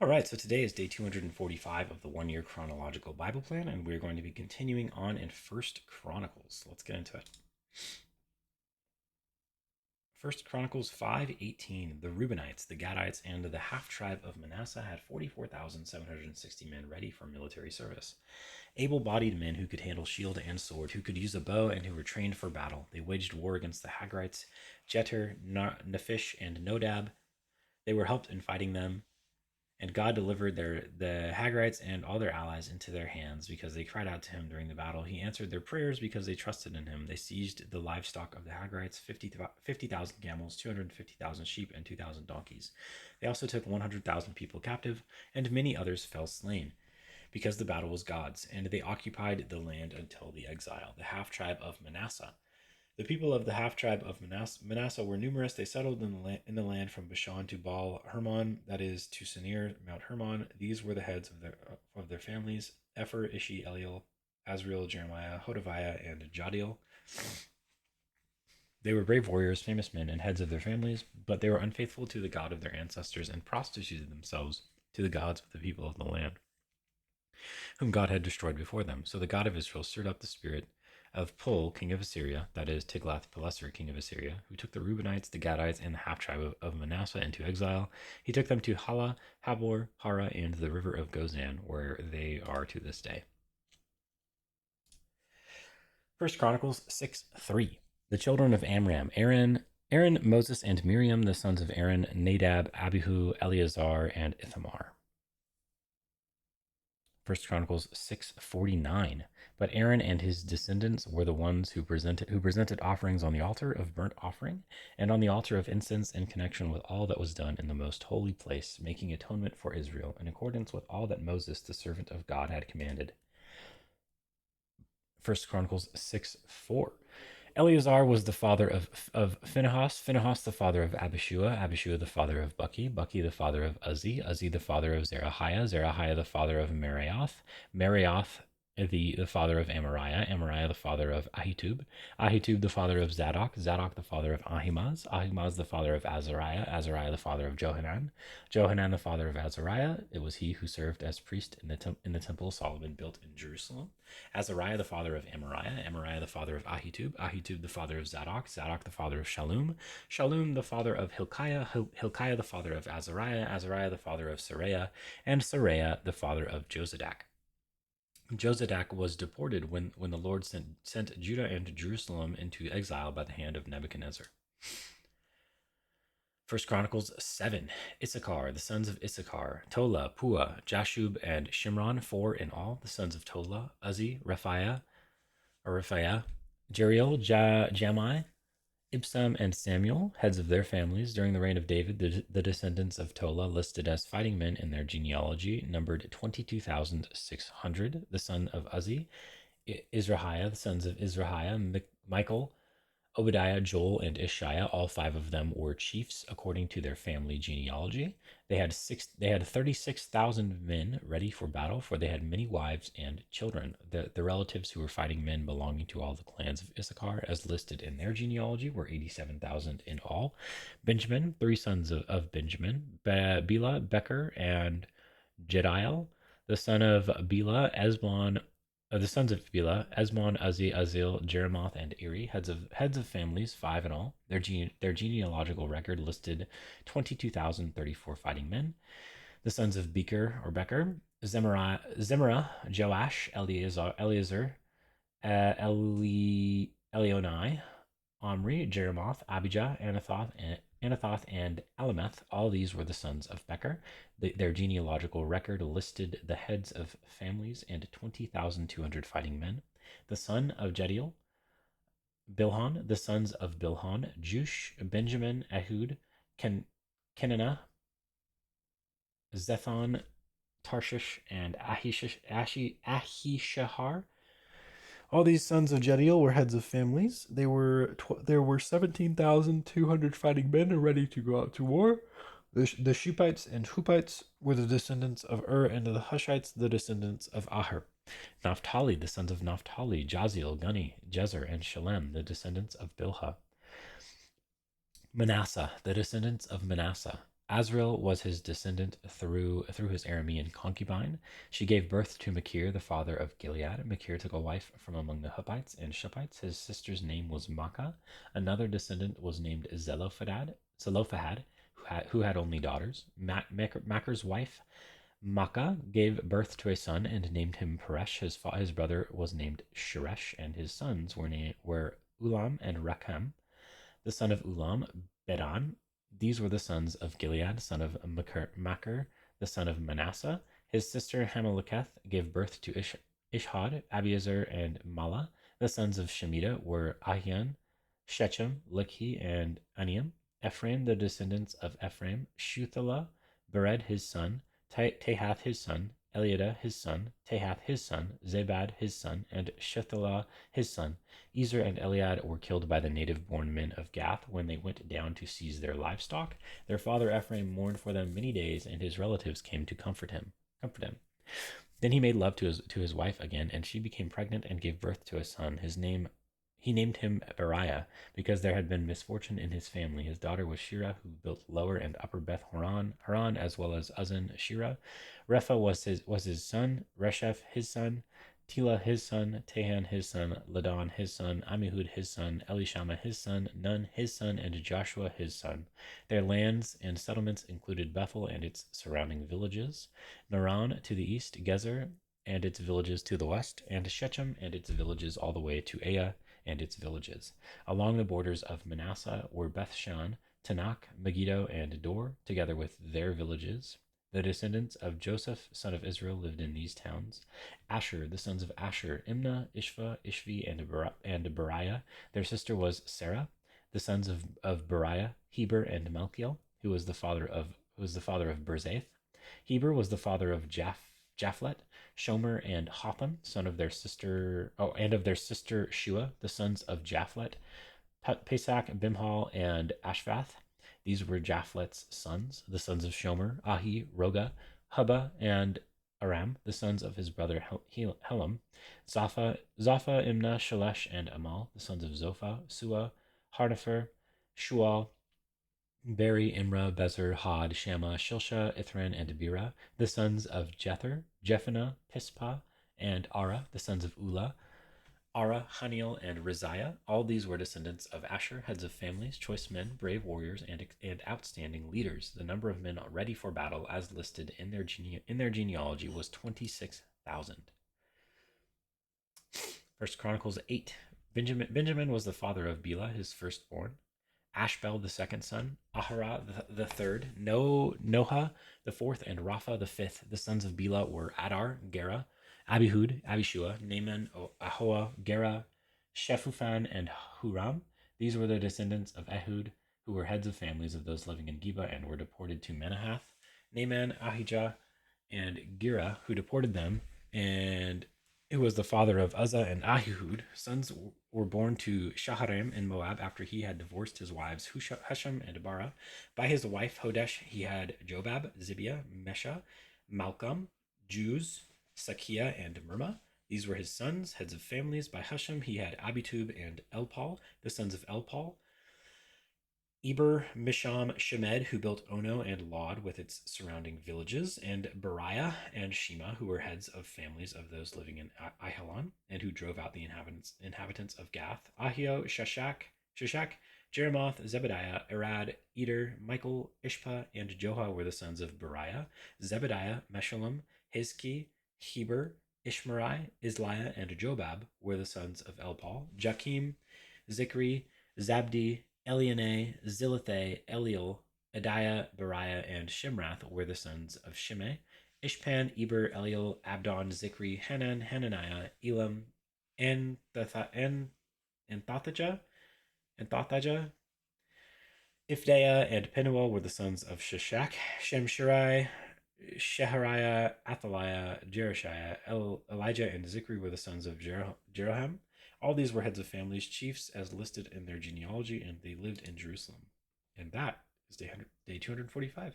All right, so today is day 245 of the 1 year chronological Bible plan, and we're going to be continuing on in First Chronicles. Let's get into it. First Chronicles 5:18. The Reubenites, the Gadites, and the half tribe of Manasseh had 44,760 men ready for military service. Able bodied men who could handle shield and sword, who could use a bow, and who were trained for battle. They waged war against the Hagrites, Jeter, Nephish, and Nodab. They were helped in fighting them, and God delivered the Hagrites and all their allies into their hands because they cried out to him during the battle. He answered their prayers because they trusted in him. They seized the livestock of the Hagrites, 50,000 camels, 250,000 sheep, and 2,000 donkeys. They also took 100,000 people captive, and many others fell slain because the battle was God's, and they occupied the land until the exile. The half tribe of Manasseh. The people of the half tribe of Manasseh were numerous. They settled in the land from Bashan to Baal Hermon, that is, to Sinir, Mount Hermon. These were the heads of their families: Epher, Ishi, Eliel, Azriel, Jeremiah, Hodaviah, and Jadiel. They were brave warriors, famous men, and heads of their families, but they were unfaithful to the God of their ancestors and prostituted themselves to the gods of the people of the land, whom God had destroyed before them. So the God of Israel stirred up the spirit of Pul, king of Assyria, that is, Tiglath-Pileser, king of Assyria, who took the Reubenites, the Gadites, and the half-tribe of Manasseh into exile. He took them to Hala, Habor, Hara, and the river of Gozan, where they are to this day. First Chronicles 6:3. The children of Amram: Aaron, Moses, and Miriam, the sons of Aaron: Nadab, Abihu, Eleazar, and Ithamar. First Chronicles 6:49. But Aaron and his descendants were the ones who presented offerings on the altar of burnt offering and on the altar of incense in connection with all that was done in the most holy place, making atonement for Israel in accordance with all that Moses, the servant of God, had commanded. First Chronicles 6:4. Eleazar was the father of Phinehas, Phinehas the father of Abishua, Abishua the father of Bucky, Bucky the father of Uzzi the father of Zerahiah, Zerahiah the father of Meraioth, Meraioth the father of Amariah, Amariah the father of Ahitub, Ahitub the father of Zadok, Zadok the father of Ahimaaz, Ahimaaz the father of Azariah, Azariah the father of Johanan, Johanan the father of Azariah. It was he who served as priest in the temple Solomon built in Jerusalem. Azariah the father of Amariah, Amariah the father of Ahitub, Ahitub the father of Zadok, Zadok the father of Shallum, Shallum the father of Hilkiah, Hilkiah the father of Azariah, Azariah the father of Saraiah, and Saraiah the father of Josadak. Josadak was deported when the Lord sent Judah and Jerusalem into exile by the hand of Nebuchadnezzar. First Chronicles 7. Issachar, the sons of Issachar: Tola, Pua, Jashub, and Shimron, 4 in all. The sons of Tola: Uzzi, Rephaiah, Jeriel, Jamai, Ibsam, and Samuel, heads of their families. During the reign of David, the descendants of Tola, listed as fighting men in their genealogy, numbered 22,600. The son of Uzzi: Izrahiah, the sons of Izrahiah: Michael, Obadiah, Joel, and Ishiah. All 5 of them were chiefs according to their family genealogy. They had 36,000 men ready for battle, for they had many wives and children. The relatives who were fighting men belonging to all the clans of Issachar, as listed in their genealogy, were 87,000 in all. Benjamin, 3 sons of Benjamin: Bela, Becher, and Jediel. The son of Bela, Esbon, the sons of Bela: Esmon, Uzzi, Uzziel, Jeremoth, and Eri, heads of families, 5 in all. Their genealogical record listed 22,034 fighting men. The sons of Becher: Zemira, Joash, Eleazar, Elionai, Omri, Jeremoth, Abijah, Anathoth, and Alameth. All these were the sons of Becher. Their genealogical record listed the heads of families and 20,200 fighting men. The son of Jediel: Bilhan. The sons of Bilhan: Jush, Benjamin, Ehud, Kenana, Zethon, Tarshish, and Ahishahar. All these sons of Jediel were heads of families. There were 17,200 fighting men ready to go out to war. The Shupites and Hupites were the descendants of Ur, and the Hushites the descendants of Aher. Naphtali, the sons of Naphtali: Jaziel, Guni, Jezer, and Shalem, the descendants of Bilhah. Manasseh, the descendants of Manasseh: Azrael was his descendant through his Aramean concubine. She gave birth to Machir, the father of Gilead. Machir took a wife from among the Huppites and Shuppites. His sister's name was Makkah. Another descendant was named Zelophehad, who had only daughters. Machir's wife Makkah gave birth to a son and named him Peresh. His brother was named Sheresh, and his sons were Ulam and Rakem. The son of Ulam, Bedan. These were the sons of Gilead, son of Machir, the son of Manasseh. His sister Hameleketh gave birth to Ishhad, Abiezer, and Mala. The sons of Shemida were Ahian, Shechem, Likhi, and Aniam. Ephraim, the descendants of Ephraim, Shuthelah, Bered his son, Tehath his son, Eliada his son, Tehath his son, Zabad his son, and Shuthelah his son. Ezer and Eliad were killed by the native-born men of Gath when they went down to seize their livestock. Their father Ephraim mourned for them many days, and his relatives came to comfort him. Then he made love to his wife again, and she became pregnant and gave birth to a son. He named him Beriah, because there had been misfortune in his family. His daughter was Shira, who built Lower and Upper Beth Haran, as well as Uzzen Shira. Repha was his son, Resheph his son, Tila his son, Tehan his son, Ladan his son, Amihud his son, Elishama his son, Nun his son, and Joshua his son. Their lands and settlements included Bethel and its surrounding villages, Naran to the east, Gezer and its villages to the west, and Shechem and its villages all the way to Aya and its villages. Along the borders of Manasseh were Bethshan, Tanakh, Megiddo, and Dor, together with their villages. The descendants of Joseph, son of Israel, lived in these towns. Asher, the sons of Asher, Imnah, Ishva, Ishvi, and Beriah. Their sister was Sarah. The sons of Beriah, Heber and Malkiel, who was the father of Berzath. Heber was the father of Japhlet, Shomer, and Hotham, son of their sister, and of their sister Shua, the sons of Japhlet, Pesach, Bimhal, and Ashvath. These were Japhlet's sons. The sons of Shomer, Ahi, Roga, Hubba, and Aram, the sons of his brother Helam, Zapha, Imnah, Shalesh, and Amal, the sons of Zophah, Sua, Harnefer, Shual, Beri, Imra, Bezer, Had, Shama, Shilsha, Ithran, and Bera, the sons of Jether, Jephannah, Pispa, and Ara, the sons of Ula, Ara, Haniel, and Riziah. All these were descendants of Asher, heads of families, choice men, brave warriors, and outstanding leaders. The number of men ready for battle, as listed in their genealogy, was 26,000. First Chronicles 8. Benjamin was the father of Bela, his firstborn. Ashbel, the second son, Ahara, the third, Noha, the fourth, and Rapha, the fifth. The sons of Bela were Adar, Gera, Abihud, Abishua, Naaman, Ahoa, Gera, Shephupan, and Huram. These were the descendants of Ehud, who were heads of families of those living in Geba and were deported to Menahath. Naaman, Ahijah, and Gera, who deported them, and who was the father of Uzzah and Ahihud. Sons were born to Shaharim in Moab after he had divorced his wives Husham and Bara. By his wife Hodesh he had Jobab, Zibiah, Mesha, Malcolm, Juz, Sakia, and Mirma. These were his sons, heads of families. By Husham he had Abitub and Elpal, the sons of Elpal. Eber, Misham, Shemed, who built Ono and Lod with its surrounding villages, and Beriah and Shema, who were heads of families of those living in Ahilan, and who drove out the inhabitants of Gath. Ahio, Shashak, Jeremoth, Zebediah, Arad, Eder, Michael, Ishpa, and Joha were the sons of Beriah. Zebediah, Meshullam, Hizki, Heber, Ishmerai, Isliah, and Jobab were the sons of Elpal. Jakim, Zikri, Zabdi, Eliane, Zilithay, Eliel, Adiah, Beriah, and Shimrath were the sons of Shimei. Ishpan, Eber, Eliel, Abdon, Zikri, Hanan, Hananiah, Elam, and Thothaja, Ifdaiah, and Penuel were the sons of Shishak. Shemshirai, Shehariah, Athaliah, Jereshiah, Elijah, and Zikri were the sons of Jeroham. All these were heads of families, chiefs, as listed in their genealogy, and they lived in Jerusalem. And that is day 245.